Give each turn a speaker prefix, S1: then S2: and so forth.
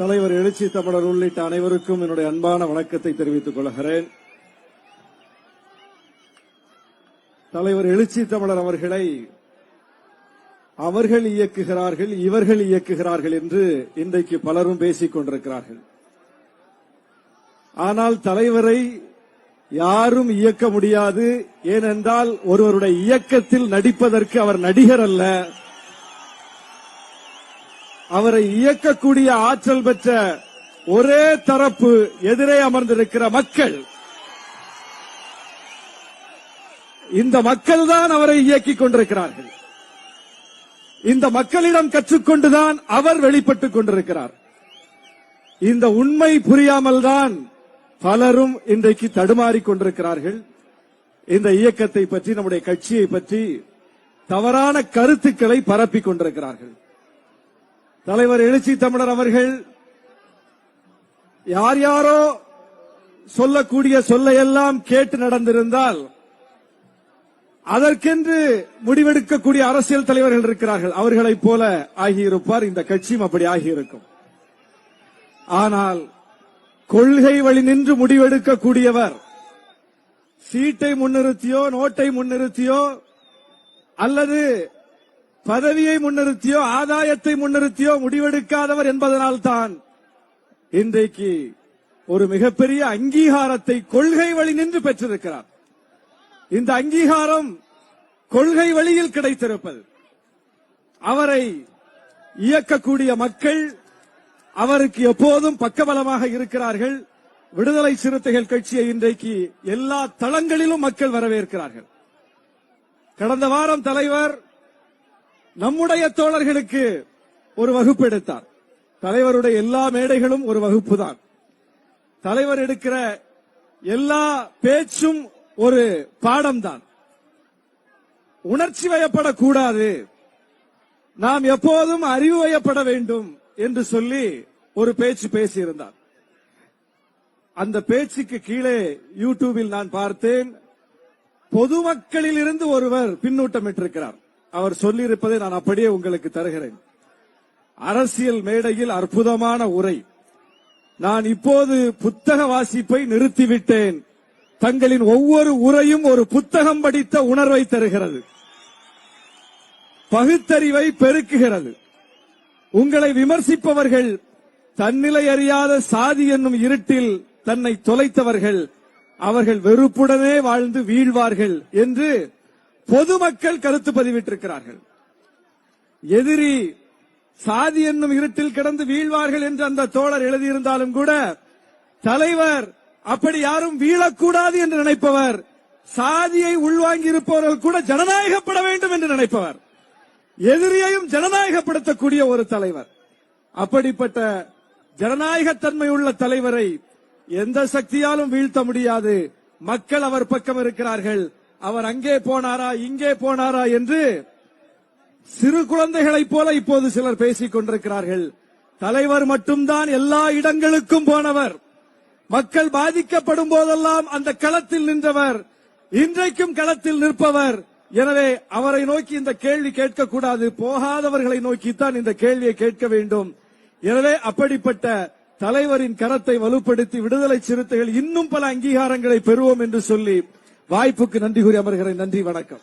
S1: தலைவர் எழுச்சி தமிழர் உள்ளிட்ட அனைவருக்கும் என்னுடைய அன்பான வணக்கத்தை தெரிவித்துக் கொள்கிறேன். தலைவர் எழுச்சி தமிழர் அவர்களை அவர்கள் இயக்குகிறார்கள், இவர்கள் இயக்குகிறார்கள் என்று இன்றைக்கு பலரும் பேசிக் கொண்டிருக்கிறார்கள். ஆனால் தலைவரை யாரும் இயக்க முடியாது. ஏனென்றால் ஒருவருடைய இயக்கத்தில் நடிப்பதற்கு அவர் நடிகர் அல்ல. அவரை இயக்கக்கூடிய ஆற்றல் பெற்ற ஒரே தரப்பு எதிரே அமர்ந்திருக்கிற மக்கள். இந்த மக்கள் தான் அவரை இயக்கிக் கொண்டிருக்கிறார்கள். இந்த மக்களிடம் கற்றுக்கொண்டுதான் அவர் வெளிப்பட்டுக் கொண்டிருக்கிறார். இந்த உண்மை புரியாமல் தான் பலரும் இன்றைக்கு தடுமாறிக் கொண்டிருக்கிறார்கள். இந்த இயக்கத்தை பற்றி, நம்முடைய கட்சியை பற்றி தவறான கருத்துக்களை பரப்பிக் கொண்டிருக்கிறார்கள். தலைவர் எழுச்சி தமிழர் அவர்கள் யார் யாரோ சொல்லக்கூடிய சொல்லையெல்லாம் கேட்டு நடந்திருந்தால் அதற்கென்று முடிவெடுக்கக்கூடிய அரசியல் தலைவர்கள் இருக்கிறார்கள். அவர்களைப் போல ஆகியிருப்பார். இந்த கட்சியும் அப்படி ஆகியிருக்கும். ஆனால் கொள்கை வழி நின்று முடிவெடுக்கக்கூடியவர் சீட்டை முன்னிறுத்தியோ, நோட்டை முன்னிறுத்தியோ, அல்லது பதவியை முன்னிறுத்தியோ, ஆதாயத்தை முன்னிறுத்தியோ முடிவெடுக்காதவர் என்பதனால்தான் இன்றைக்கு ஒரு மிகப்பெரிய அங்கீகாரத்தை கொள்கை வழி நின்று பெற்றிருக்கிறார். இந்த அங்கீகாரம் கொள்கை வழியில் கிடைத்திருப்பது. அவரை இயக்கக்கூடிய மக்கள் அவருக்கு எப்போதும் பக்கபலமாக இருக்கிறார்கள். விடுதலை சிறுத்தைகள் கட்சியை இன்றைக்கு எல்லா தளங்களிலும் மக்கள் வரவேற்கிறார்கள். கடந்த வாரம் தலைவர் நம்முடைய தோழர்களுக்கு ஒரு வகுப்பு எடுத்தார். தலைவருடைய எல்லா மேடைகளும் ஒரு வகுப்பு தான். தலைவர் எடுக்கிற எல்லா பேச்சும் ஒரு பாடம்தான். உணர்ச்சி வயப்படக்கூடாது, நாம் எப்போதும் அறிவு வயப்பட வேண்டும் என்று சொல்லி ஒரு பேச்சு பேசியிருந்தார். அந்த பேச்சுக்கு கீழே யூடியூபில் நான் பார்த்தேன், பொதுமக்களில் இருந்து ஒருவர் பின்னூட்டமிட்டிருக்கிறார். அவர் சொல்லியிருப்பதை நான் அப்படியே உங்களுக்கு தருகிறேன். அரசியல் மேடையில் அற்புதமான உரை. நான் இப்போது புத்தக வாசிப்பை நிறுத்திவிட்டேன். தங்களின் ஒவ்வொரு உரையும் ஒரு புத்தகம் படித்த உணர்வை தருகிறது, பகுத்தறிவை பெருக்குகிறது. உங்களை விமர்சிப்பவர்கள் தன்னிலை அறியாத சாதி என்னும் இருட்டில் தன்னை தொலைத்தவர்கள், அவர்கள் வெறுப்புடனே வாழ்ந்து வீழ்வார்கள் என்று பொதுமக்கள் கருத்து பதிவிட்டிருக்கிறார்கள். எதிரி சாதி என்னும் இருட்டில் கிடந்து வீழ்வார்கள் என்று அந்த தோழர் எழுதியிருந்தாலும் கூட, தலைவர் அப்படி யாரும் வீழக்கூடாது என்று நினைப்பவர், சாதியை உள்வாங்கி இருப்பவர்கள் கூட ஜனநாயகப்பட வேண்டும் என்று நினைப்பவர், எதிரியையும் ஜனநாயகப்படுத்தக்கூடிய ஒரு தலைவர். அப்படிப்பட்ட ஜனநாயகத்தன்மை உள்ள தலைவரை எந்த சக்தியாலும் வீழ்த்த முடியாது. மக்கள் அவர் பக்கம் இருக்கிறார்கள். அவர் அங்கே போனாரா, இங்கே போனாரா என்று சிறு குழந்தைகளைப் போல இப்போது சிலர் பேசிக் கொண்டிருக்கிறார்கள். தலைவர் மட்டும்தான் எல்லா இடங்களுக்கும் போனவர். மக்கள் பாதிக்கப்படும் போதெல்லாம் அந்த களத்தில் நின்றவர், இன்றைக்கும் களத்தில் நிற்பவர். எனவே அவரை நோக்கி இந்த கேள்வி கேட்கக்கூடாது, போகாதவர்களை நோக்கித்தான் இந்த கேள்வியை கேட்க வேண்டும். எனவே அப்படிப்பட்ட தலைவரின் கரத்தை வலுப்படுத்தி விடுதலை சிறுத்தைகள் இன்னும் பல அங்கீகாரங்களை பெறுவோம் என்று சொல்லி வாய்ப்புக்கு நன்றி கூறி அமர்கிறேன். நன்றி, வணக்கம்.